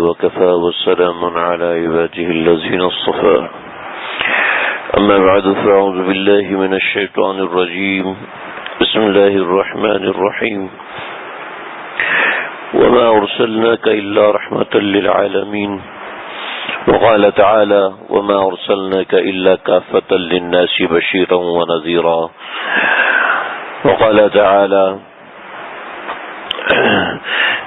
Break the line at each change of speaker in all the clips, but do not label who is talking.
وكفى والسلام على عباده الذين اصطفى أما بعد فأعوذ بالله من الشيطان الرجيم بسم الله الرحمن الرحيم وما أرسلناك إلا رحمة للعالمين وقال تعالى وما أرسلناك إلا كافة للناس بشيرا ونذيرا وقال تعالى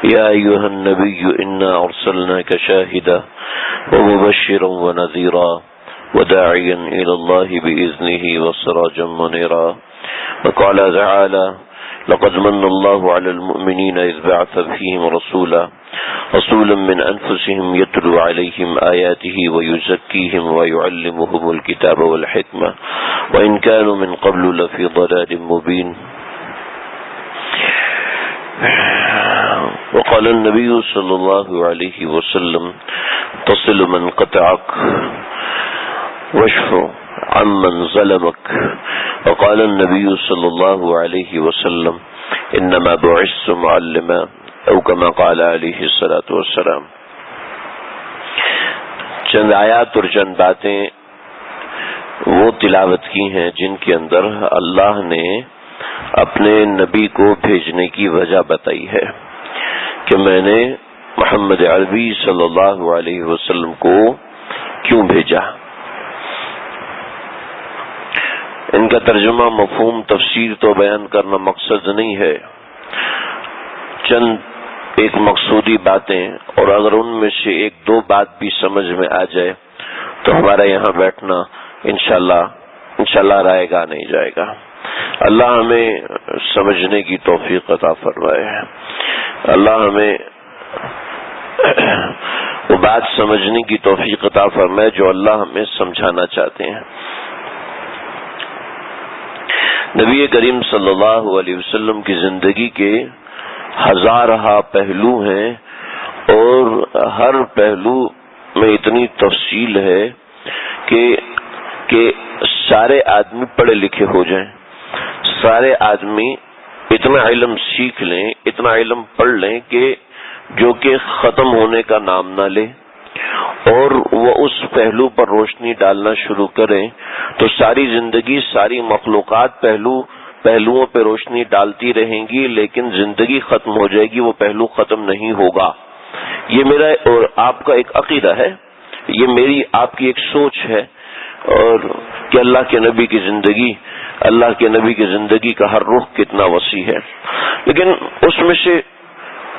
يا أيها النبي إنا أرسلناك شاهدا ومبشرا ونذيرا وداعيا إلى الله بإذنه وسراجا منيرا وقال تعالى لقد من الله على المؤمنين إذ بعث فيهم رسولا من أنفسهم يتلو عليهم آياته ويزكيهم ويعلمهم الكتاب والحكمة وإن كانوا من قبل لفي ضلال مبين وقال النبي صلى الله عليه وسلم تصل من قطعك واشف عمن ظلمك وقال النبي صلى الله عليه وسلم انما بعثت معلما او كما قال عليه الصلاة والسلام. چند آیات اور چند باتیں وہ تلاوت کی ہیں جن کے اندر اللہ نے اپنے نبی کو بھیجنے کی وجہ بتائی ہے کہ میں نے محمد عربی صلی اللہ علیہ وسلم کو کیوں بھیجا. ان کا ترجمہ مفہوم تفسیر تو بیان کرنا مقصد نہیں ہے، چند ایک مقصودی باتیں، اور اگر ان میں سے ایک دو بات بھی سمجھ میں آ جائے تو ہمارا یہاں بیٹھنا انشاءاللہ رائے گا نہیں جائے گا. اللہ ہمیں سمجھنے کی توفیق عطا فرمائے. اللہ ہمیں وہ بات سمجھنے کی توفیق عطا فرمائے جو اللہ ہمیں سمجھانا چاہتے ہیں. نبی کریم صلی اللہ علیہ وسلم کی زندگی کے ہزارہ پہلو ہیں اور ہر پہلو میں اتنی تفصیل ہے کہ سارے آدمی پڑھے لکھے ہو جائیں، سارے آدمی اتنا علم سیکھ لیں، اتنا علم پڑھ لیں کہ جو کہ ختم ہونے کا نام نہ لے، اور وہ اس پہلو پر روشنی ڈالنا شروع کریں تو ساری زندگی ساری مخلوقات پہلوؤں پہ روشنی ڈالتی رہیں گی، لیکن زندگی ختم ہو جائے گی، وہ پہلو ختم نہیں ہوگا. یہ میرا اور آپ کا ایک عقیدہ ہے، یہ میری آپ کی ایک سوچ ہے، اور کہ اللہ کے نبی کی زندگی کا ہر رخ کتنا وسیع ہے. لیکن اس میں سے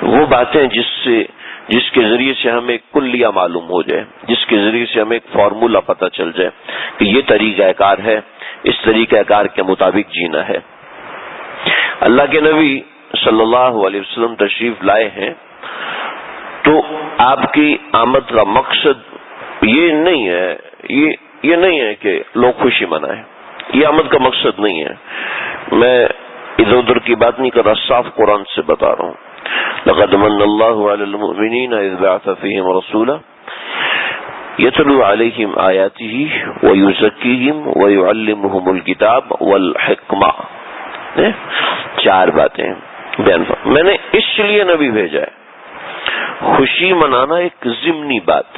وہ باتیں جس کے ذریعے سے ہمیں کلیہ معلوم ہو جائے، جس کے ذریعے سے ہمیں ایک فارمولا پتہ چل جائے کہ یہ طریقہ کار ہے، اس طریقہ کار کے مطابق جینا ہے. اللہ کے نبی صلی اللہ علیہ وسلم تشریف لائے ہیں تو آپ کی آمد کا مقصد یہ نہیں ہے کہ لوگ خوشی منائیں. یہ آمد کا مقصد نہیں ہے. میں ادھر ادھر کی بات نہیں کر رہا، صاف قرآن سے بتا رہا ہوں. لقد من الله على المؤمنين إذ بعث فيهم رسولا يتلو عليهم آياته ويزكيهم ويعلمهم الكتاب والحكمة. چار باتیں بیان میں نے اس لیے نبی بھیجا ہے. خوشی منانا ایک ضمنی بات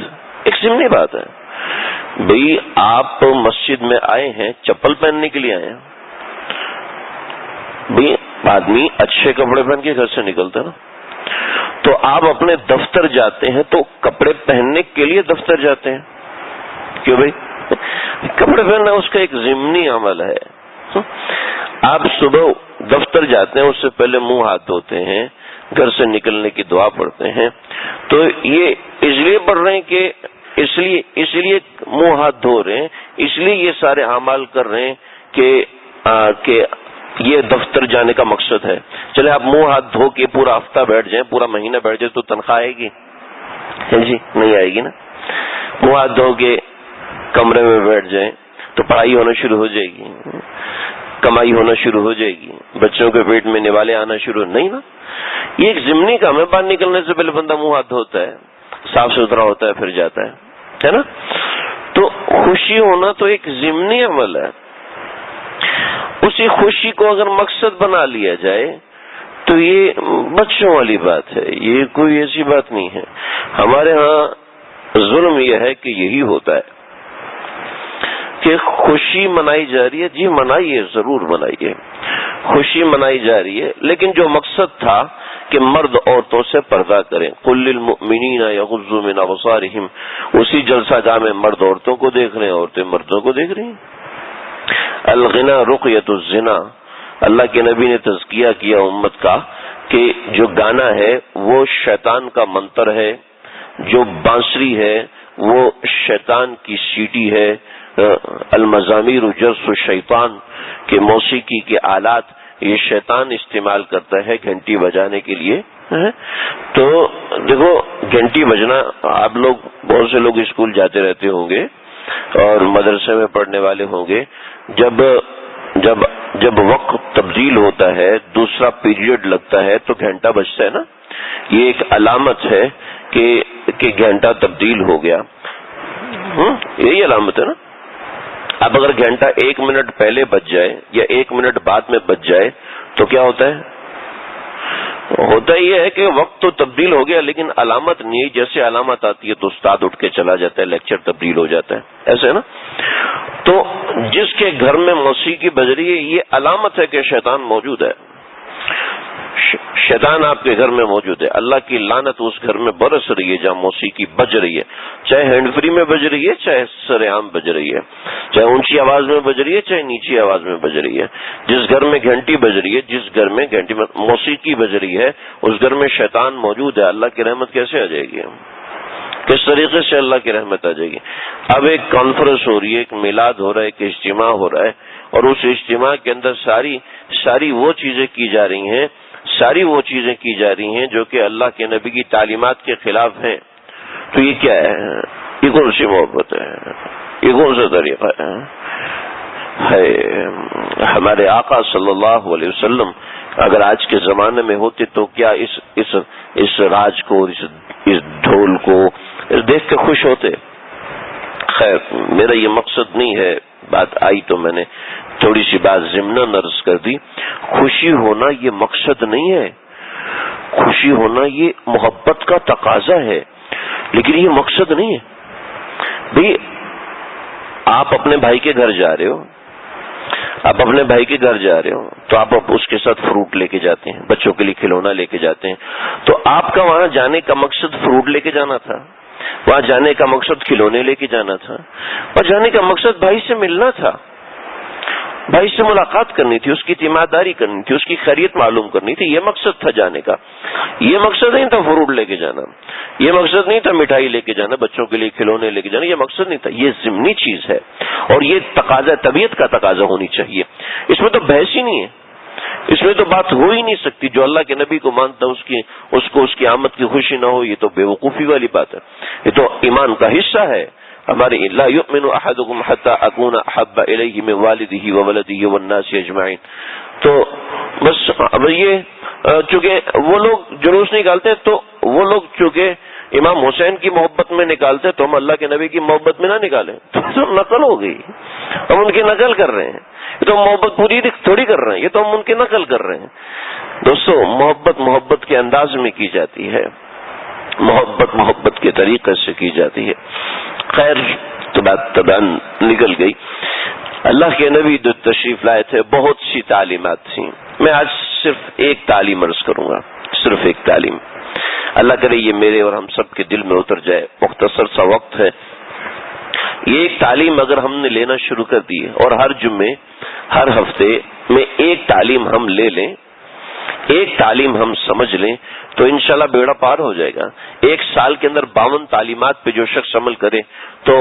ہے. بھئی آپ مسجد میں آئے ہیں، چپل پہننے کے لیے آئے ہیں. بھئی آدمی اچھے کپڑے پہن کے گھر سے نکلتے نا، تو آپ اپنے دفتر جاتے ہیں تو کپڑے پہننے کے لیے دفتر جاتے ہیں. کیوں بھائی؟ کپڑے پہننا اس کا ایک ضمنی عمل ہے. آپ صبح دفتر جاتے ہیں، اس سے پہلے منہ ہاتھ دھوتے ہیں، گھر سے نکلنے کی دعا پڑھتے ہیں. تو یہ اس لیے پڑھ رہے ہیں کہ اس لیے منہ ہاتھ دھو رہے ہیں، اس لیے یہ سارے اعمال کر رہے ہیں کہ یہ دفتر جانے کا مقصد ہے. چلے آپ منہ ہاتھ دھو کے پورا ہفتہ بیٹھ جائیں، پورا مہینہ بیٹھ جائیں تو تنخواہ آئے گی؟ جی نہیں آئے گی نا. منہ ہاتھ دھو کے کمرے میں بیٹھ جائیں تو پڑھائی ہونا شروع ہو جائے گی، کمائی ہونا شروع ہو جائے گی، بچوں کے پیٹ میں نوالے آنا شروع نہیں نا. یہ ایک ضمنی کام ہے. باہر نکلنے سے پہلے بندہ منہ ہاتھ دھوتا ہے، صاف ستھرا ہوتا ہے، پھر جاتا ہے نا. تو خوشی ہونا تو ایک ضمنی عمل ہے. اسی خوشی کو اگر مقصد بنا لیا جائے تو تو یہ بچوں والی بات ہے، یہ کوئی ایسی بات نہیں ہے. ہمارے ہاں ظلم یہ ہے کہ یہی ہوتا ہے کہ خوشی منائی جا رہی ہے، جی منائیے، ضرور منائیے، خوشی منائی جا رہی ہے، لیکن جو مقصد تھا کہ مرد عورتوں سے پردہ کریں، قل للمؤمنین یغضوا من ابصارہم، اسی جلسہ گاہ میں مرد عورتوں کو دیکھ رہے ہیں، عورتیں مردوں کو دیکھ رہی ہیں. الغنا رقیۃ الزنا، اللہ کے نبی نے تزکیہ کیا امت کا کہ جو گانا ہے وہ شیطان کا منتر ہے، جو بانسری ہے وہ شیطان کی سیٹی ہے. المزامیر جرس الشیطان، کہ موسیقی کے آلات یہ شیطان استعمال کرتا ہے گھنٹی بجانے کے لیے. تو دیکھو گھنٹی بجنا، آپ لوگ بہت سے لوگ اسکول جاتے رہتے ہوں گے اور مدرسے میں پڑھنے والے ہوں گے، جب وقت تبدیل ہوتا ہے، دوسرا پیریڈ لگتا ہے تو گھنٹہ بجتا ہے نا، یہ ایک علامت ہے کہ گھنٹہ تبدیل ہو گیا. یہی علامت ہے نا. اب اگر گھنٹہ 1 منٹ پہلے بج جائے یا 1 منٹ بعد میں بج جائے تو کیا ہوتا ہے؟ ہوتا یہ ہے کہ وقت تو تبدیل ہو گیا لیکن علامت نہیں. جیسے علامت آتی ہے تو استاد اٹھ کے چلا جاتا ہے، لیکچر تبدیل ہو جاتا ہے، ایسے ہے نا. تو جس کے گھر میں موسیقی بج رہی ہے یہ علامت ہے کہ شیطان موجود ہے، شیطان آپ کے گھر میں موجود ہے. اللہ کی لعنت اس گھر میں برس رہی ہے جہاں موسیقی بج رہی ہے، چاہے ہینڈ فری میں بج رہی ہے، چاہے سر عام بج رہی ہے، چاہے اونچی آواز میں بج رہی ہے، چاہے نیچی آواز میں بج رہی ہے. جس گھر میں گھنٹی بج رہی ہے، جس گھر میں گھنٹی موسیقی بج رہی ہے، اس گھر میں شیطان موجود ہے. اللہ کی رحمت کیسے آ جائے گی؟ کس طریقے سے اللہ کی رحمت آ جائے گی؟ اب ایک کانفرنس ہو رہی ہے، ایک میلاد ہو رہا ہے، ایک اجتماع ہو رہا ہے، اور اس اجتماع کے اندر ساری وہ چیزیں کی جا رہی ہیں، جو کہ اللہ کے نبی کی تعلیمات کے خلاف ہیں. تو یہ کیا ہے؟ یہ کون سی محبت ہے؟ یہ کون سا طریقہ ہے؟ ہمارے آقا صلی اللہ علیہ وسلم اگر آج کے زمانے میں ہوتے تو کیا اس راج کو، اس ڈھول کو دیکھ کے خوش ہوتے؟ خیر میرا یہ مقصد نہیں ہے، بات آئی تو میں نے تھوڑی سی بات ضمناً عرض کر دی. خوشی ہونا یہ مقصد نہیں ہے، خوشی ہونا یہ محبت کا تقاضا ہے، لیکن یہ مقصد نہیں ہے. بھئی آپ اپنے بھائی کے گھر جا رہے ہو، تو آپ اس کے ساتھ فروٹ لے کے جاتے ہیں، بچوں کے لیے کھلونا لے کے جاتے ہیں. تو آپ کا وہاں جانے کا مقصد فروٹ لے کے جانا تھا، وہاں جانے کا مقصد کھلونے لے کے جانا تھا، اور جانے کا مقصد بھائی سے ملنا تھا، بھائی سے ملاقات کرنی تھی، اس کی تیمارداری کرنی تھی، اس کی خیریت معلوم کرنی تھی. یہ مقصد تھا جانے کا. یہ مقصد نہیں تھا فروٹ لے کے جانا، یہ مقصد نہیں تھا مٹھائی لے کے جانا، بچوں کے لیے کھلونے لے کے جانا، یہ مقصد نہیں تھا. یہ ضمنی چیز ہے اور یہ تقاضا طبیعت کا تقاضا ہونی چاہیے. اس میں تو بحث ہی نہیں ہے، اس میں تو بات ہو ہی نہیں سکتی. جو اللہ کے نبی کو مانتا اس کی آمد کی خوشی نہ ہو، یہ تو بے وقوفی والی بات ہے. یہ تو ایمان کا حصہ ہے. ہمارے لا یؤمن احدکم حتی اکون احب الیہ من والدہ وولدہ والناس اجمعین. تو بس اب یہ چونکہ وہ لوگ جلوس نکالتے ہیں تو وہ لوگ چونکہ امام حسین کی محبت میں نکالتے تو ہم اللہ کے نبی کی محبت میں نہ نکالیں تو نقل ہو گئی. ہم ان کی نقل کر رہے ہیں، یہ تو محبت پوری تھوڑی کر رہے ہیں، یہ تو ہم ان کی نقل کر رہے ہیں. دوستو محبت کے انداز میں کی جاتی ہے، محبت کے طریقے سے کی جاتی ہے. خیر تو بات تبان نکل گئی. اللہ کے نبی جو تشریف لائے تھے بہت سی تعلیمات تھیں. میں آج صرف ایک تعلیم عرض کروں گا، صرف ایک تعلیم. اللہ کرے یہ میرے اور ہم سب کے دل میں اتر جائے. مختصر سا وقت ہے. یہ ایک تعلیم اگر ہم نے لینا شروع کر دی اور ہر جمعے ہر ہفتے میں ایک تعلیم ہم لے لیں، ایک تعلیم ہم سمجھ لیں تو انشاءاللہ بیڑا پار ہو جائے گا. 1 سال کے اندر 52 تعلیمات پہ جو شخص عمل کرے تو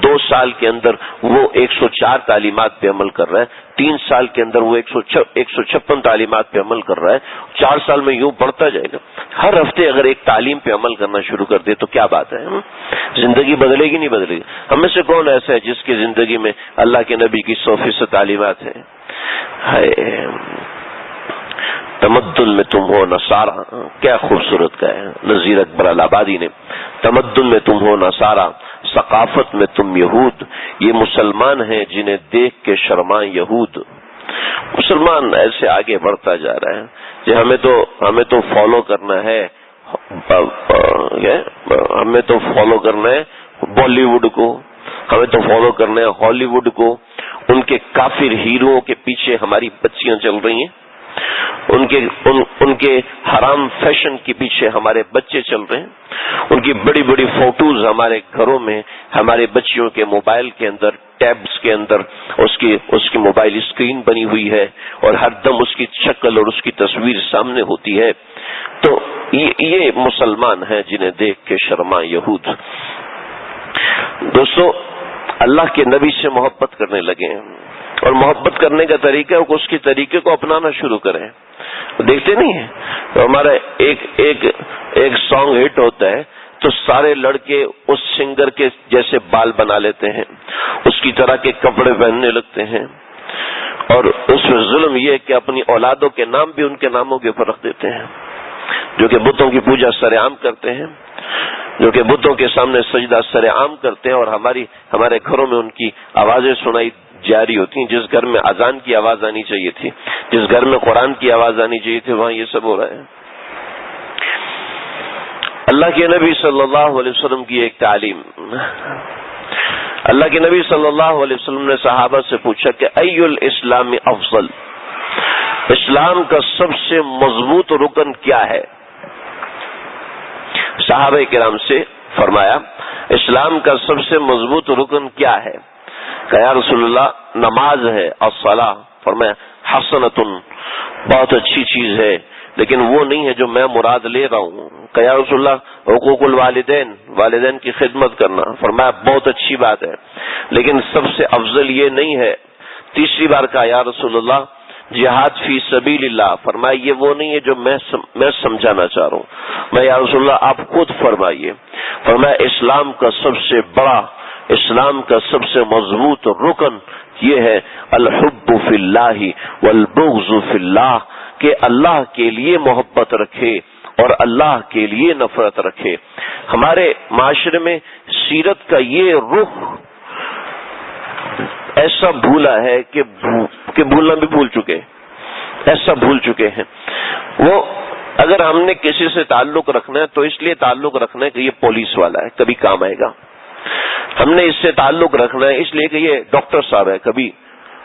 2 سال کے اندر وہ 104 تعلیمات پہ عمل کر رہا ہے. 3 سال کے اندر وہ 156 تعلیمات پہ عمل کر رہا ہے. 4 سال میں یوں بڑھتا جائے گا. ہر ہفتے اگر ایک تعلیم پہ عمل کرنا شروع کر دے تو کیا بات ہے، زندگی بدلے گی نہیں بدلے گی. ہم میں سے کون ایسا ہے جس کی زندگی میں اللہ کے نبی کی 100% تعلیمات ہیں؟ تمدن میں تم ہو نصارا، کیا خوبصورت کا ہے نذیر اکبر الہآبادی نے. تمدن میں تم ہو نصارا، ثقافت میں تم یہود، یہ مسلمان ہیں جنہیں دیکھ کے شرمائیں یہود. مسلمان ایسے آگے بڑھتا جا رہا ہے کہ ہمیں تو فالو کرنا ہے، ہمیں تو فالو کرنا ہے بالی ووڈ کو، ہمیں تو فالو کرنا ہے ہالی ووڈ کو، ان کے کافر ہیروؤں کے پیچھے ہماری بچیاں چل رہی ہیں، ان کے حرام فیشن کے پیچھے ہمارے بچے چل رہے ہیں، ان کی بڑی بڑی فوٹوز ہمارے گھروں میں، ہمارے بچیوں کے موبائل کے اندر، ٹیبز کے اندر اس کی موبائل اسکرین بنی ہوئی ہے اور ہر دم اس کی شکل اور اس کی تصویر سامنے ہوتی ہے. تو یہ مسلمان ہیں جنہیں دیکھ کے شرما یہود. دوستو، اللہ کے نبی سے محبت کرنے لگے ہیں، اور محبت کرنے کا طریقہ ہے کہ اس کے طریقے کو اپنانا شروع کریں. دیکھتے نہیں ہیں تو ہمارا ایک سانگ ہٹ ہوتا ہے تو سارے لڑکے اس سنگر کے جیسے بال بنا لیتے ہیں، اس کی طرح کے کپڑے پہننے لگتے ہیں، اور اس میں ظلم یہ ہے کہ اپنی اولادوں کے نام بھی ان کے ناموں کے اوپر رکھ دیتے ہیں، جو کہ بتوں کی پوجا سر عام کرتے ہیں، جو کہ بتوں کے سامنے سجدہ سر عام کرتے ہیں، اور ہمارے گھروں میں ان کی آوازیں سنائی جاری ہوتی ہیں. جس گھر میں اذان کی آواز آنی چاہیے تھی، جس گھر میں قرآن کی آواز آنی چاہیے تھی، وہاں یہ سب ہو رہا ہے. اللہ کے نبی صلی اللہ علیہ وسلم کی ایک تعلیم. اللہ کے نبی صلی اللہ علیہ وسلم نے صحابہ سے پوچھا کہ ای الاسلام افضل، اسلام کا سب سے مضبوط رکن کیا ہے؟ صحابہ کرام سے فرمایا اسلام کا سب سے مضبوط رکن کیا ہے؟ کہ یا رسول اللہ نماز ہے. الصلاۃ، فرمایا حسنۃ، بہت اچھی چیز ہے لیکن وہ نہیں ہے جو میں مراد لے رہا ہوں. کہ یا رسول اللہ حقوق الوالدین، والدین کی خدمت کرنا. فرمایا بہت اچھی بات ہے لیکن سب سے افضل یہ نہیں ہے. تیسری بار کہا یا رسول اللہ جہاد فی سبیل اللہ. فرمایا یہ وہ نہیں ہے جو میں سمجھانا چاہ رہا ہوں. میں یا رسول اللہ آپ خود فرمائیے. فرمایا اسلام کا سب سے بڑا، اسلام کا سب سے مضبوط رکن یہ ہے الحب فی اللہ والبغض فی اللہ، کہ اللہ کے لیے محبت رکھے اور اللہ کے لیے نفرت رکھے. ہمارے معاشرے میں سیرت کا یہ رخ ایسا بھولا ہے کہ بھولنا بھی بھول چکے، ایسا بھول چکے ہیں. وہ اگر ہم نے کسی سے تعلق رکھنا ہے تو اس لیے تعلق رکھنا ہے کہ یہ پولیس والا ہے، کبھی کام آئے گا. ہم نے اس سے تعلق رکھنا ہے اس لیے کہ یہ ڈاکٹر صاحب ہے،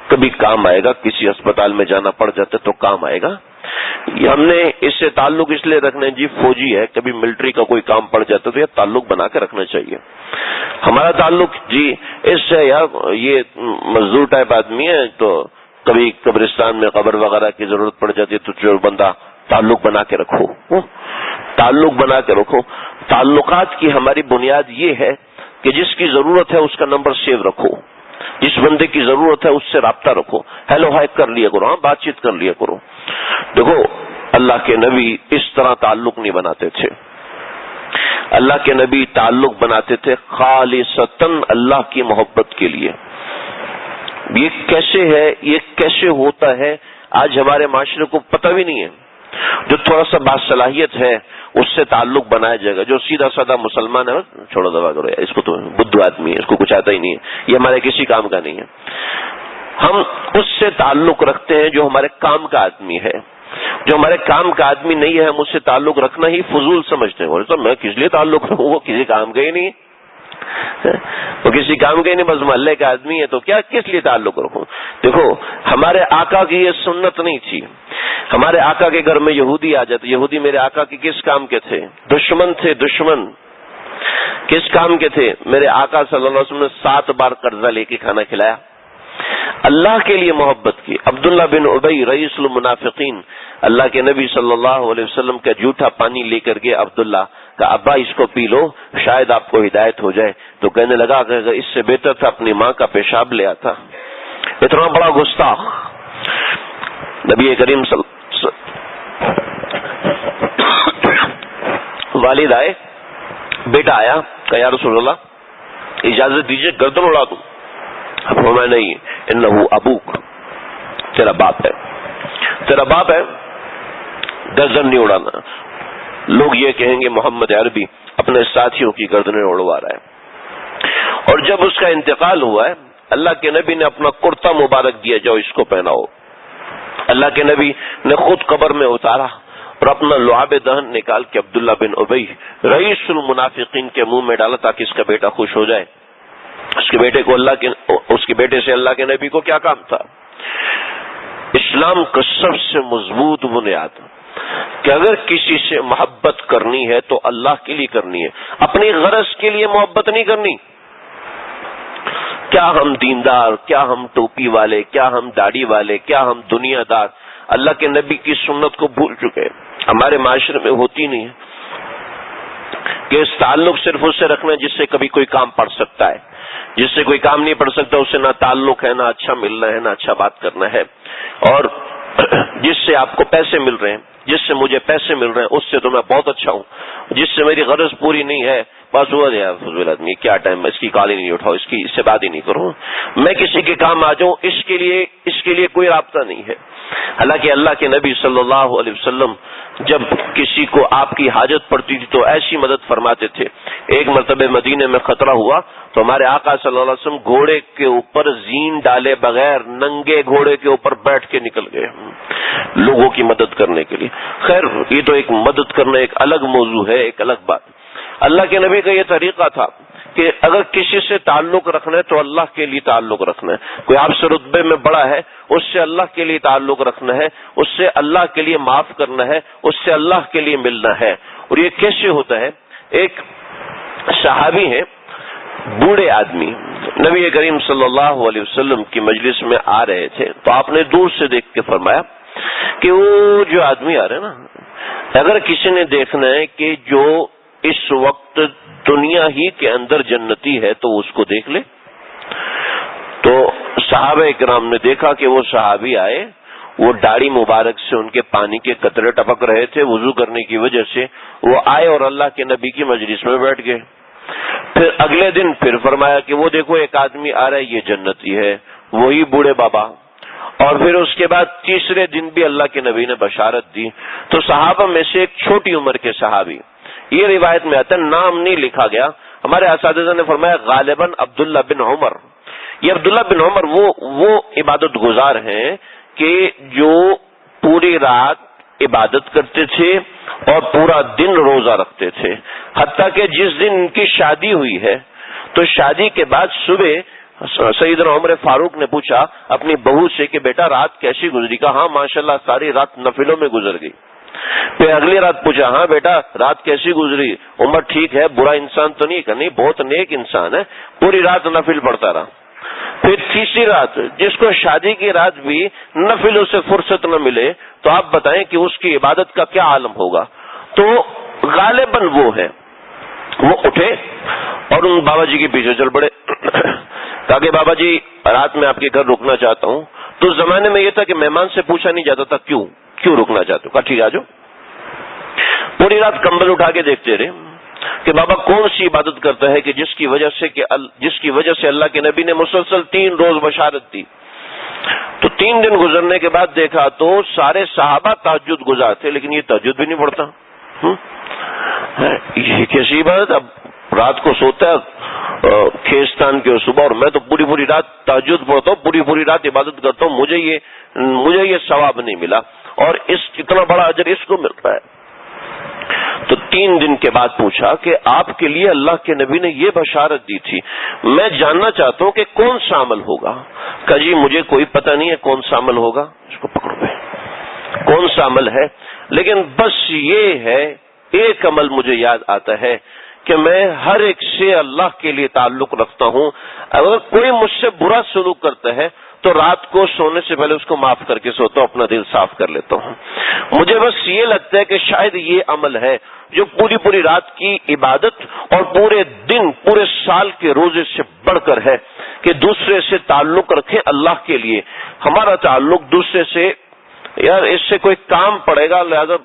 کبھی کام آئے گا، کسی اسپتال میں جانا پڑ جاتا تو کام آئے گا. ہم نے اس سے تعلق اس لیے رکھنا ہے جی فوجی ہے، کبھی ملٹری کا کوئی کام پڑ جاتا تو یہ تعلق بنا کے رکھنا چاہیے. ہمارا تعلق جی اس سے یار یہ مزدور ٹائپ آدمی ہے تو کبھی قبرستان میں قبر وغیرہ کی ضرورت پڑ جاتی ہے تو جو بندہ تعلق بنا کے رکھو، تعلق بنا کے رکھو. تعلقات کی ہماری بنیاد یہ ہے کہ جس کی ضرورت ہے اس کا نمبر سیو رکھو، جس بندے کی ضرورت ہے اس سے رابطہ رکھو، ہیلو ہائی کر لیا کرو، ہاں بات چیت کر لیا کرو. دیکھو اللہ کے نبی اس طرح تعلق نہیں بناتے تھے. اللہ کے نبی تعلق بناتے تھے خالصتاً اللہ کی محبت کے لیے. یہ کیسے ہے، یہ کیسے ہوتا ہے آج ہمارے معاشرے کو پتہ بھی نہیں ہے. جو تھوڑا سا باصلاحیت ہے اس سے تعلق بنایا جائے گا، جو سیدھا سادہ مسلمان ہے چھوڑو دبا کرو، اس کو تو بدھو آدمی ہے، اس کو کچھ آتا ہی نہیں ہے، یہ ہمارے کسی کام کا نہیں ہے. ہم اس سے تعلق رکھتے ہیں جو ہمارے کام کا آدمی ہے. جو ہمارے کام کا آدمی نہیں ہے ہم اس سے تعلق رکھنا ہی فضول سمجھتے ہیں. تو میں کس لیے تعلق رکھوں، وہ کسی کام کا ہی نہیں ہے، وہ کسی کام کا ہی نہیں، بس محلے کا آدمی ہے تو کیا کس لیے تعلق رکھوں. دیکھو ہمارے آقا کی یہ سنت نہیں تھی. ہمارے آقا کے گھر میں یہودی آ جاتے. یہودی میرے آقا کے کس کام کے تھے؟ دشمن تھے. دشمن کس کام کے تھے؟ میرے آقا صلی اللہ علیہ وسلم نے 7 بار قرضہ لے کے کھانا کھلایا. اللہ کے لیے محبت کی. عبداللہ بن ابی رئیس المنافقین اللہ کے نبی صلی اللہ علیہ وسلم کا جھوٹا پانی لے کر گئے. عبداللہ کا ابا اس کو پی لو شاید آپ کو ہدایت ہو جائے. تو کہنے لگا کہ اس سے بہتر تھا اپنی ماں کا پیشاب لے آتا. اتنا بڑا گستاخ. نبی کریم والد آئے، بیٹا آیا، کہ یا رسول اللہ اجازت دیجئے گردن اڑا دوں. فرمایا نہیں، انہو ابوک، تیرا باپ ہے، تیرا باپ ہے، گردن نہیں اڑانا. لوگ یہ کہیں گے محمد عربی اپنے ساتھیوں کی گردنیں اڑوا رہا ہے. اور جب اس کا انتقال ہوا ہے اللہ کے نبی نے اپنا کرتا مبارک دیا، جاؤ اس کو پہناؤ. اللہ کے نبی نے خود قبر میں اتارا اور اپنا لعاب دہن نکال کے عبداللہ بن ابی رئیس المنافقین کے منہ میں ڈالا تاکہ اس کا بیٹا خوش ہو جائے. اس کے بیٹے سے اللہ کے نبی کو کیا کام تھا؟ اسلام کا سب سے مضبوط بنیاد کہ اگر کسی سے محبت کرنی ہے تو اللہ کے لیے کرنی ہے، اپنی غرض کے لیے محبت نہیں کرنی. کیا ہم دیندار، کیا ہم ٹوپی والے، کیا ہم داڑھی والے، کیا ہم دنیا دار اللہ کے نبی کی سنت کو بھول چکے. ہمارے معاشرے میں ہوتی نہیں ہے کہ اس تعلق صرف اس سے رکھنا جس سے کبھی کوئی کام پڑ سکتا ہے، جس سے کوئی کام نہیں پڑ سکتا اس سے نہ تعلق ہے، نہ اچھا ملنا ہے، نہ اچھا بات کرنا ہے. اور جس سے آپ کو پیسے مل رہے ہیں، جس سے مجھے پیسے مل رہے ہیں، اس سے تو میں بہت اچھا ہوں. جس سے میری غرض پوری نہیں ہے، بس ہوا یار فضول آدمی، کیا ٹائم ہے، اس کی کال ہی نہیں اٹھاؤ، اس سے بات ہی نہیں کروں، میں کسی کے کام آ جاؤں، اس کے لیے کوئی رابطہ نہیں ہے. حالانکہ اللہ کے نبی صلی اللہ علیہ وسلم جب کسی کو آپ کی حاجت پڑتی تھی تو ایسی مدد فرماتے تھے. ایک مرتبہ مدینے میں خطرہ ہوا تو ہمارے آقا صلی اللہ علیہ وسلم گھوڑے کے اوپر زین ڈالے بغیر ننگے گھوڑے کے اوپر بیٹھ کے نکل گئے لوگوں کی مدد کرنے کے لیے. خیر یہ تو ایک مدد کرنا ایک الگ موضوع ہے، ایک الگ بات. اللہ کے نبی کا یہ طریقہ تھا کہ اگر کسی سے تعلق رکھنا ہے تو اللہ کے لیے تعلق رکھنا ہے. کوئی آپ سے رتبے میں بڑا ہے، اس سے اللہ کے لیے تعلق رکھنا ہے، اس سے اللہ کے لیے معاف کرنا ہے، اس سے اللہ کے لیے ملنا ہے. اور یہ کیسے ہوتا ہے؟ ایک صحابی ہیں، بوڑھے آدمی، نبی کریم صلی اللہ علیہ وسلم کی مجلس میں آ رہے تھے تو آپ نے دور سے دیکھ کے فرمایا کہ وہ جو آدمی آ رہے ہیں نا، اگر کسی نے دیکھنا ہے کہ جو اس وقت دنیا ہی کے اندر جنتی ہے تو اس کو دیکھ لے. تو صحابہ کرام نے دیکھا کہ وہ صحابی آئے، وہ داڑھی مبارک سے ان کے پانی کے قطرے ٹپک رہے تھے وضو کرنے کی وجہ سے. وہ آئے اور اللہ کے نبی کی مجلس میں بیٹھ گئے. پھر اگلے دن پھر فرمایا کہ وہ دیکھو ایک آدمی آ رہا ہے، یہ جنتی ہے، وہی بوڑھے بابا. اور پھر اس کے بعد تیسرے دن بھی اللہ کے نبی نے بشارت دی. تو صحابہ میں سے ایک چھوٹی عمر کے صحابی، یہ روایت میں آتا ہے، نام نہیں لکھا گیا، ہمارے اساتذہ نے فرمایا غالباً عبداللہ بن عمر. یہ عبداللہ بن عمر وہ عبادت گزار ہیں کہ جو پوری رات عبادت کرتے تھے اور پورا دن روزہ رکھتے تھے. حتیٰ کہ جس دن ان کی شادی ہوئی ہے تو شادی کے بعد صبح سیدنا عمر فاروق نے پوچھا اپنی بہو سے کہ بیٹا رات کیسی گزری؟ کہا ہاں ماشاءاللہ ساری رات نفلوں میں گزر گئی. پھر اگلی رات پوچھا ہاں بیٹا رات کیسی گزری؟ عمر ٹھیک ہے، برا انسان تو نہیں، کہ نہیں بہت نیک انسان ہے، پوری رات نفل پڑھتا رہا. پھر تیسری رات جس کو شادی کی رات بھی نفلوں سے فرصت نہ ملے تو آپ بتائیں کہ اس کی عبادت کا کیا عالم ہوگا. تو غالباً وہ ہے، وہ اٹھے اور ان بابا جی کے پیچھے چل پڑے. کہا کہ بابا جی رات میں آپ کے گھر رکنا چاہتا ہوں. تو اس زمانے میں یہ تھا کہ مہمان سے پوچھا نہیں جاتا تھا کیوں رکنا چاہتے ہو؟ کہا ٹھیک آ جاؤ. پوری رات کمبل اٹھا کے دیکھتے رہے کہ بابا کون سی عبادت کرتا ہے کہ جس کی وجہ سے اللہ کے نبی نے مسلسل 3 روز بشارت دی. تو 3 دن گزرنے کے بعد دیکھا تو سارے صحابہ تہجد گزار تھے لیکن یہ تہجد بھی نہیں پڑھتا. یہ کیسی عبادت؟ اب رات کو سوتا ہے کھیستان کے صبح، اور میں تو پوری رات تہجد پڑھتا ہوں، پوری رات عبادت کرتا ہوں، مجھے یہ ثواب نہیں ملا اور اتنا بڑا اجر اس کو مل رہا ہے. تو 3 دن کے بعد پوچھا کہ آپ کے لیے اللہ کے نبی نے یہ بشارت دی تھی، میں جاننا چاہتا ہوں کہ کون سا عمل ہوگا. کہا جی مجھے کوئی پتہ نہیں ہے کون سا عمل ہوگا. اس کو پکڑو بھائی کون سا عمل ہے، لیکن بس یہ ہے ایک عمل مجھے یاد آتا ہے کہ میں ہر ایک سے اللہ کے لیے تعلق رکھتا ہوں. اگر کوئی مجھ سے برا سلوک کرتا ہے تو رات کو سونے سے پہلے اس کو معاف کر کے سوتا ہوں، اپنا دل صاف کر لیتا ہوں. مجھے بس یہ لگتا ہے کہ شاید یہ عمل ہے جو پوری رات کی عبادت اور پورے دن پورے سال کے روزے سے بڑھ کر ہے کہ دوسرے سے تعلق رکھیں اللہ کے لیے. ہمارا تعلق دوسرے سے، یار اس سے کوئی کام پڑے گا لہذا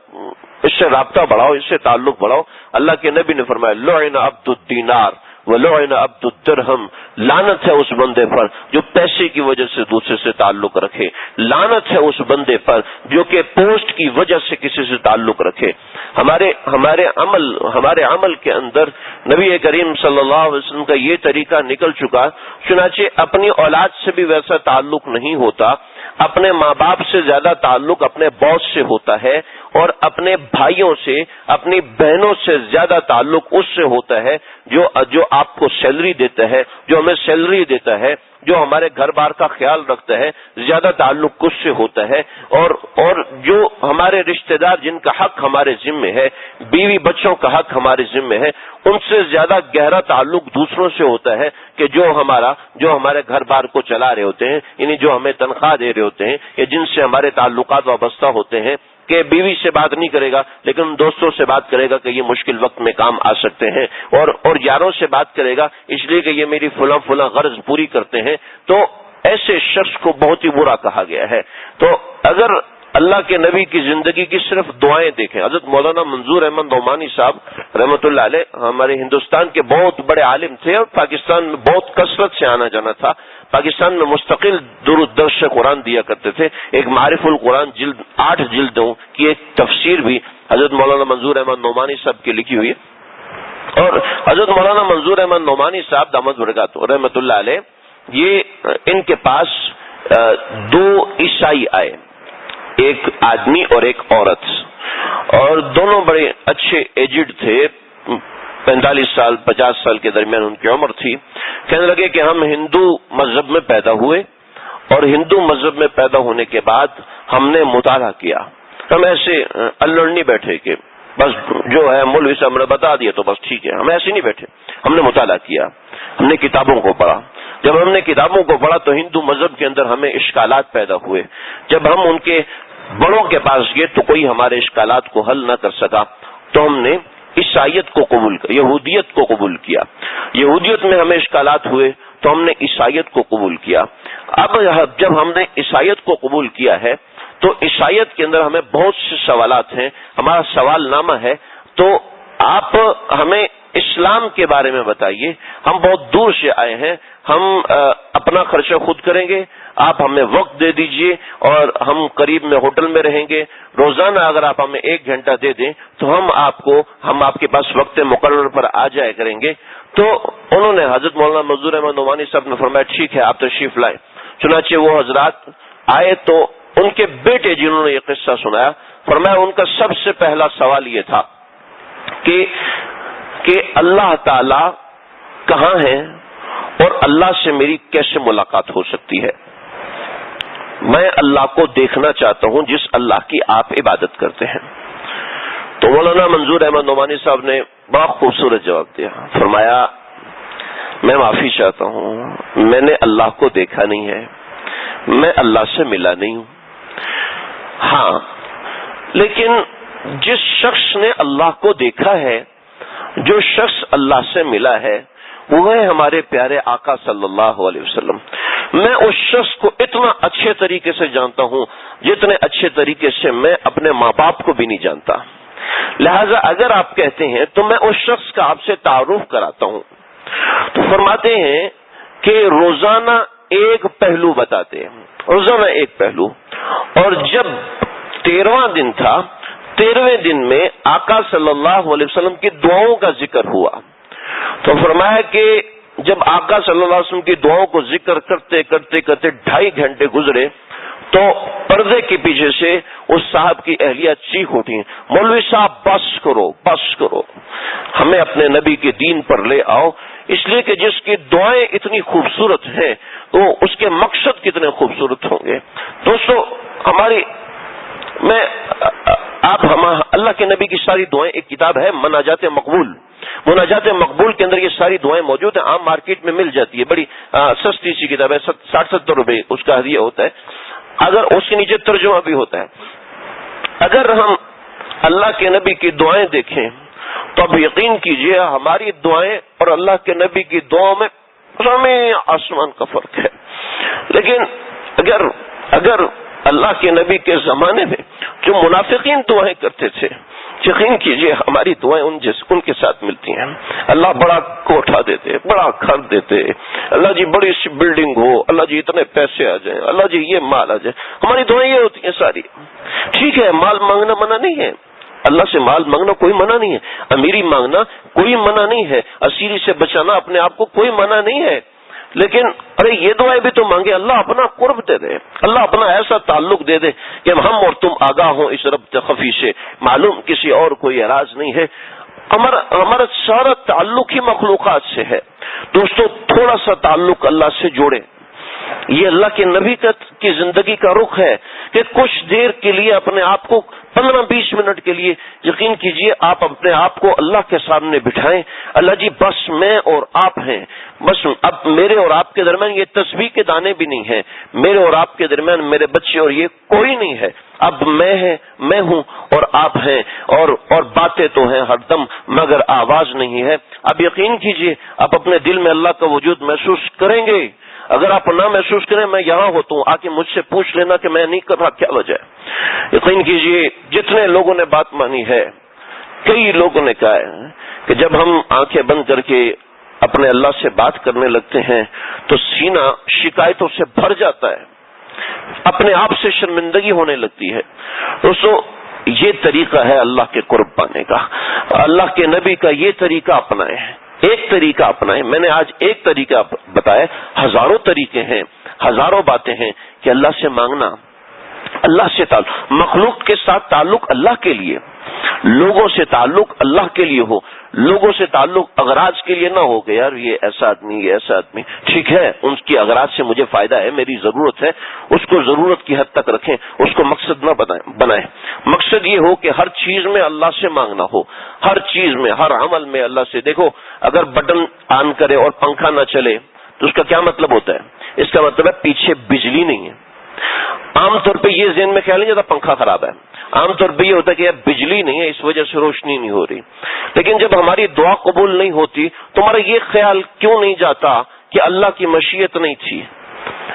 اس سے رابطہ بڑھاؤ، اس سے تعلق بڑھاؤ. اللہ کے نبی نے فرمایا لعن عبد الدینار ولعن عبد الدرہم، لعنت ہے اس بندے پر جو پیسے کی وجہ سے دوسرے سے تعلق رکھے، لعنت ہے اس بندے پر جو کہ پوسٹ کی وجہ سے کسی سے تعلق رکھے. ہمارے عمل کے اندر نبی کریم صلی اللہ علیہ وسلم کا یہ طریقہ نکل چکا. چنانچہ اپنی اولاد سے بھی ویسا تعلق نہیں ہوتا، اپنے ماں باپ سے زیادہ تعلق اپنے باس سے ہوتا ہے، اور اپنے بھائیوں سے، اپنی بہنوں سے زیادہ تعلق اس سے ہوتا ہے جو آپ کو سیلری دیتا ہے، جو ہمیں سیلری دیتا ہے، جو ہمارے گھر بار کا خیال رکھتا ہے، زیادہ تعلق اس سے ہوتا ہے، اور جو ہمارے رشتہ دار جن کا حق ہمارے ذمہ ہے، بیوی بچوں کا حق ہمارے ذمہ ہے، ان سے زیادہ گہرا تعلق دوسروں سے ہوتا ہے کہ جو ہمارے گھر بار کو چلا رہے ہوتے ہیں، یعنی جو ہمیں تنخواہ دے رہے ہوتے ہیں، یا جن سے ہمارے تعلقات وابستہ ہوتے ہیں، کہ بیوی سے بات نہیں کرے گا لیکن دوستوں سے بات کرے گا کہ یہ مشکل وقت میں کام آ سکتے ہیں، اور یاروں سے بات کرے گا اس لیے کہ یہ میری فلاں غرض پوری کرتے ہیں، تو ایسے شخص کو بہت ہی برا کہا گیا ہے۔ تو اگر اللہ کے نبی کی زندگی کی صرف دعائیں دیکھیں، حضرت مولانا منظور احمد نعمانی صاحب رحمۃ اللہ علیہ ہمارے ہندوستان کے بہت بڑے عالم تھے، اور پاکستان میں بہت کثرت سے آنا جانا تھا، پاکستان میں مستقل درس قرآن دیا کرتے تھے۔ ایک معرف القرآن 8 جلدوں کی ایک تفسیر بھی حضرت مولانا منظور احمد نعمانی صاحب کی لکھی ہوئی ہے۔ اور حضرت مولانا منظور احمد نعمانی صاحب دامت برکاتہ رحمۃ اللہ علیہ، ان کے پاس 2 عیسائی آئے، ایک آدمی اور ایک عورت، اور دونوں بڑے اچھے ایجڈ تھے، 45 سال 50 سال کے درمیان ان کی عمر تھی۔ کہنے لگے کہ ہم ہندو مذہب میں پیدا ہوئے، اور ہندو مذہب میں پیدا ہونے کے بعد ہم نے مطالعہ کیا، ہم ایسے الڑ نہیں بیٹھے کہ بس جو ہے مولوی صاحب نے بتا دیا تو بس ٹھیک ہے، ہم ایسے نہیں بیٹھے، ہم نے مطالعہ کیا، ہم نے کتابوں کو پڑھا۔ جب ہم نے کتابوں کو پڑھا تو ہندو مذہب کے اندر ہمیں اشکالات پیدا ہوئے، جب ہم ان کے بڑوں کے پاس گئے تو کوئی ہمارے اشکالات کو حل نہ کر سکا، تو ہم نے عیسائیت کو قبول کیا، یہودیت کو قبول کیا۔ یہودیت میں ہمیں اشکالات ہوئے تو ہم نے عیسائیت کو قبول کیا۔ اب جب ہم نے عیسائیت کو قبول کیا ہے تو عیسائیت کے اندر ہمیں بہت سے سوالات ہیں، ہمارا سوال نامہ ہے، تو آپ ہمیں اسلام کے بارے میں بتائیے، ہم بہت دور سے آئے ہیں، ہم اپنا خرچہ خود کریں گے، آپ ہمیں وقت دے دیجئے اور ہم قریب میں ہوٹل میں رہیں گے، روزانہ اگر آپ ہمیں 1 گھنٹہ دے دیں تو ہم آپ کے پاس وقت مقرر پر آ جائے کریں گے۔ تو انہوں نے حضرت مولانا منظور احمد نعمانی صاحب نے فرمایا ٹھیک ہے، آپ تشریف لائیں۔ چنانچہ وہ حضرات آئے تو ان کے بیٹے جنہوں نے یہ قصہ سنایا، فرمایا ان کا سب سے پہلا سوال یہ تھا کہ اللہ تعالی کہاں ہے اور اللہ سے میری کیسے ملاقات ہو سکتی ہے؟ میں اللہ کو دیکھنا چاہتا ہوں جس اللہ کی آپ عبادت کرتے ہیں۔ تو مولانا منظور احمد نعمانی صاحب نے بڑا خوبصورت جواب دیا، فرمایا میں معافی چاہتا ہوں، میں نے اللہ کو دیکھا نہیں ہے، میں اللہ سے ملا نہیں ہوں، ہاں لیکن جس شخص نے اللہ کو دیکھا ہے، جو شخص اللہ سے ملا ہے، وہ ہے ہمارے پیارے آقا صلی اللہ علیہ وسلم۔ میں اس شخص کو اتنا اچھے طریقے سے جانتا ہوں جتنے اچھے طریقے سے میں اپنے ماں باپ کو بھی نہیں جانتا، لہذا اگر آپ کہتے ہیں تو میں اس شخص کا آپ سے تعارف کراتا ہوں۔ تو فرماتے ہیں کہ روزانہ ایک پہلو بتاتے ہیں، روزانہ ایک پہلو، اور جب 13واں دن تھا، 13ویں دن میں آقا صلی اللہ علیہ وسلم کی دعاؤں کا ذکر ہوا، تو فرمایا کہ جب آقا صلی اللہ علیہ وسلم کی دعاؤں کو ذکر کرتے کرتے 2.5 گھنٹے گزرے تو پردے کے پیچھے سے اس صاحب کی اہلیہ چیخ اٹھی، مولوی صاحب بس کرو، ہمیں اپنے نبی کے دین پر لے آؤ، اس لیے کہ جس کی دعائیں اتنی خوبصورت ہیں تو اس کے مقصد کتنے خوبصورت ہوں گے۔ دوستو اللہ کے نبی کی ساری دعائیں، ایک کتاب ہے مناجات مقبول کے اندر یہ ساری دعائیں موجود ہیں، عام مارکیٹ میں مل جاتی ہے، بڑی سستی سی کتاب ہے، 60-70 روپے اس کا ہدیہ ہوتا ہے، اگر اس کے نیچے ترجمہ بھی ہوتا ہے۔ اگر ہم اللہ کے نبی کی دعائیں دیکھیں تو اب یقین کیجئے ہماری دعائیں اور اللہ کے نبی کی دعاؤں میں زمین آسمان کا فرق ہے۔ لیکن اگر اللہ کے نبی کے زمانے میں جو منافقین دعائیں کرتے تھے، یقین کیجئے ہماری دعائیں ان کے ساتھ ملتی ہیں۔ اللہ بڑا کوٹھا دیتے، بڑا گھر دیتے، اللہ جی بڑی سی بلڈنگ ہو، اللہ جی اتنے پیسے آ جائیں، اللہ جی یہ مال آ جائے، ہماری دعائیں یہ ہوتی ہیں ساری۔ ٹھیک ہے، مال مانگنا منع نہیں ہے، اللہ سے مال مانگنا کوئی منع نہیں ہے، امیری مانگنا کوئی منع نہیں ہے، اسیری سے بچانا اپنے آپ کو کوئی منع نہیں ہے، لیکن ارے یہ دعائیں بھی تو مانگے، اللہ اپنا قرب دے دے، اللہ اپنا ایسا تعلق دے دے کہ ہم اور تم آگاہ ہوں اس ربط خفی سے، معلوم کسی اور کوئی اعراض نہیں ہے، ہمارا سارا تعلق ہی مخلوقات سے ہے۔ دوستو تھوڑا سا تعلق اللہ سے جوڑے، یہ اللہ کے نبی کی زندگی کا رخ ہے کہ کچھ دیر کے لیے اپنے آپ کو 15-20 منٹ کے لیے یقین کیجئے آپ اپنے آپ کو اللہ کے سامنے بٹھائیں، اللہ جی بس میں اور آپ ہیں، بس اب میرے اور آپ کے درمیان یہ تسبیح کے دانے بھی نہیں ہیں، میرے اور آپ کے درمیان میرے بچے اور یہ کوئی نہیں ہے، اب میں ہوں اور آپ ہیں، اور باتیں تو ہیں ہر دم مگر آواز نہیں ہے۔ اب یقین کیجئے آپ اپنے دل میں اللہ کا وجود محسوس کریں گے، اگر آپ نہ محسوس کریں میں یہاں ہوتا ہوں، آ کے مجھ سے پوچھ لینا کہ میں نہیں کر رہا کیا وجہ ہے۔ یقین کیجئے جتنے لوگوں نے بات مانی ہے، کئی لوگوں نے کہا ہے کہ جب ہم آنکھیں بند کر کے اپنے اللہ سے بات کرنے لگتے ہیں تو سینہ شکایتوں سے بھر جاتا ہے، اپنے آپ سے شرمندگی ہونے لگتی ہے۔ دوستو یہ طریقہ ہے اللہ کے قرب پانے کا، اللہ کے نبی کا یہ طریقہ اپنائیں، ایک طریقہ اپنائیں۔ میں نے آج ایک طریقہ بتایا، ہزاروں طریقے ہیں، ہزاروں باتیں ہیں کہ اللہ سے مانگنا، اللہ سے تعلق، مخلوق کے ساتھ تعلق اللہ کے لیے، لوگوں سے تعلق اللہ کے لیے ہو، لوگوں سے تعلق اغراض کے لیے نہ ہو کہ یار یہ ایسا آدمی، یہ ایسا آدمی، ٹھیک ہے ان کی اغراض سے مجھے فائدہ ہے، میری ضرورت ہے، اس کو ضرورت کی حد تک رکھیں، اس کو مقصد نہ بنائیں۔ مقصد یہ ہو کہ ہر چیز میں اللہ سے مانگنا ہو، ہر چیز میں، ہر عمل میں اللہ سے۔ دیکھو اگر بٹن آن کرے اور پنکھا نہ چلے تو اس کا کیا مطلب ہوتا ہے؟ اس کا مطلب ہے پیچھے بجلی نہیں ہے۔ عام طور پہ یہ ذہن میں خیال نہیں جاتا پنکھا خراب ہے، عام طور پہ یہ ہوتا ہے کہ یار بجلی نہیں ہے اس وجہ سے روشنی نہیں ہو رہی، لیکن جب ہماری دعا قبول نہیں ہوتی تو ہمارا یہ خیال کیوں نہیں جاتا کہ اللہ کی مشیت نہیں تھی؟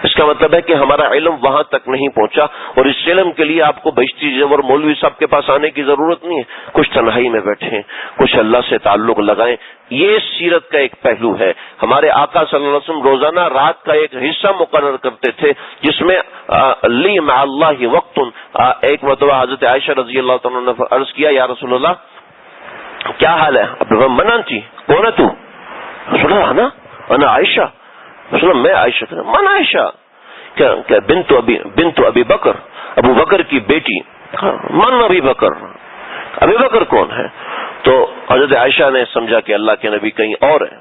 اس کا مطلب ہے کہ ہمارا علم وہاں تک نہیں پہنچا، اور اس علم کے لیے آپ کو بہشتی زیور مولوی صاحب کے پاس آنے کی ضرورت نہیں ہے، کچھ تنہائی میں بیٹھیں، کچھ اللہ سے تعلق لگائیں۔ یہ سیرت کا ایک پہلو ہے۔ ہمارے آقا صلی اللہ علیہ وسلم روزانہ رات کا ایک حصہ مقرر کرتے تھے جس میں لی مع اللہ وقت۔ ایک مرتبہ حضرت عائشہ رضی اللہ تعالیٰ نے عرض کیا یا رسول اللہ کیا حال ہے؟ منع تھی، کون ہے تو؟ رسول اللہ نا انا عائشہ، میں عائشہ، من عائشہ کہ بنت ابی بکر، ابو بکر کی بیٹی، من ابی بکر، ابی بکر کون ہے؟ تو حضرت عائشہ نے سمجھا کہ اللہ کے نبی کہیں اور ہے،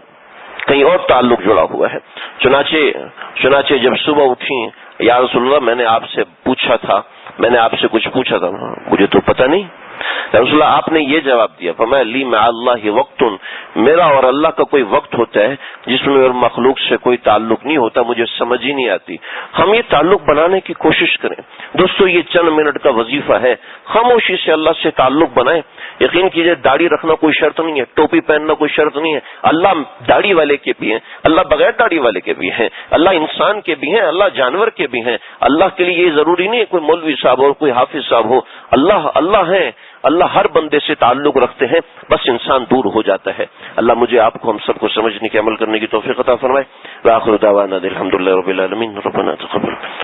کہیں اور تعلق جڑا ہوا ہے۔ چنانچہ جب صبح اٹھی، یا رسول اللہ میں نے آپ سے پوچھا تھا، میں نے آپ سے کچھ پوچھا تھا، مجھے تو پتہ نہیں۔ رسول اللہ آپ نے یہ جواب دیا، فرمایا لی مع اللہ وقت، میرا اور اللہ کا کوئی وقت ہوتا ہے جس میں مخلوق سے کوئی تعلق نہیں ہوتا، مجھے سمجھ ہی نہیں آتی۔ ہم یہ تعلق بنانے کی کوشش کریں دوستو، یہ چند منٹ کا وظیفہ ہے، خاموشی سے اللہ سے تعلق بنائیں۔ یقین کیجئے داڑھی رکھنا کوئی شرط نہیں ہے، ٹوپی پہننا کوئی شرط نہیں ہے، اللہ داڑھی والے کے بھی ہیں، اللہ بغیر داڑھی والے کے بھی ہیں، اللہ انسان کے بھی ہیں، اللہ جانور کے بھی ہیں۔ اللہ کے لیے یہ ضروری نہیں ہے کوئی مولوی صاحب اور کوئی حافظ صاحب ہو، اللہ ہے، اللہ ہر بندے سے تعلق رکھتے ہیں، بس انسان دور ہو جاتا ہے۔ اللہ مجھے آپ کو ہم سب کو سمجھنے کے عمل کرنے کی توفیق عطا فرمائے۔ وآخر دعوانا الحمدللہ رب العالمین، ربنا تقبل۔